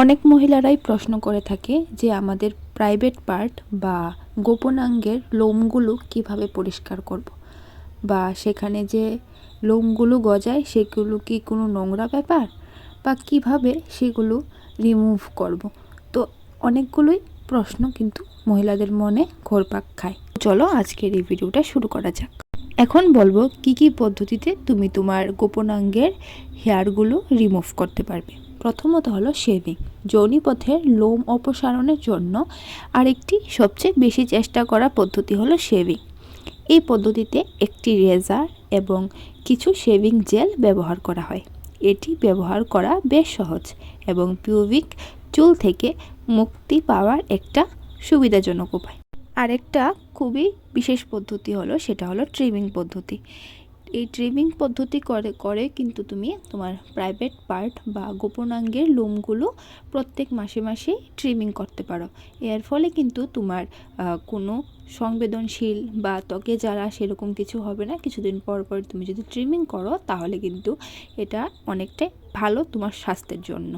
অনেক মহিলারাই প্রশ্ন করে থাকে যে আমাদের প্রাইভেট পার্ট বা গোপনাঙ্গের লোমগুলো কিভাবে পরিষ্কার করব, বা সেখানে যে লোমগুলো গজায় সেগুলো কি কোনো নোংরা ব্যাপার, বা কিভাবে সেগুলো রিমুভ করব। তো অনেকগুলোই প্রশ্ন কিন্তু মহিলাদের মনে ঘুরপাক খায়। চলো আজকের এই ভিডিওটা শুরু করা যাক। এখন বলবো কি কি পদ্ধতিতে তুমি তোমার গোপনাঙ্গের হেয়ারগুলো রিমুভ করতে পারবে। প্রথমত হলো শেভিং। যৌনিপথের লোম অপসারণের জন্য আরেকটি সবচেয়ে বেশি চেষ্টা করা পদ্ধতি হলো শেভিং। এই পদ্ধতিতে একটি রেজার এবং কিছু শেভিং জেল ব্যবহার করা হয়। এটি ব্যবহার করা বেশ সহজ এবং পিউবিক চুল থেকে মুক্তি পাওয়ার একটা সুবিধাজনক উপায়। আরেকটা খুবই বিশেষ পদ্ধতি হলো সেটা হলো ট্রিমিং পদ্ধতি। এই ট্রিমিং পদ্ধতি করে কিন্তু তুমি তোমার প্রাইভেট পার্ট বা গোপনাঙ্গের লোমগুলো প্রত্যেক মাসে মাসে ট্রিমিং করতে পারো। এর ফলে কিন্তু তোমার কোনো সংবেদনশীল বা ত্বকে জ্বালা সেরকম কিছু হবে না। কিছুদিন পর পর তুমি যদি ট্রিমিং করো তাহলে কিন্তু এটা অনেকটাই ভালো তোমার স্বাস্থ্যের জন্য।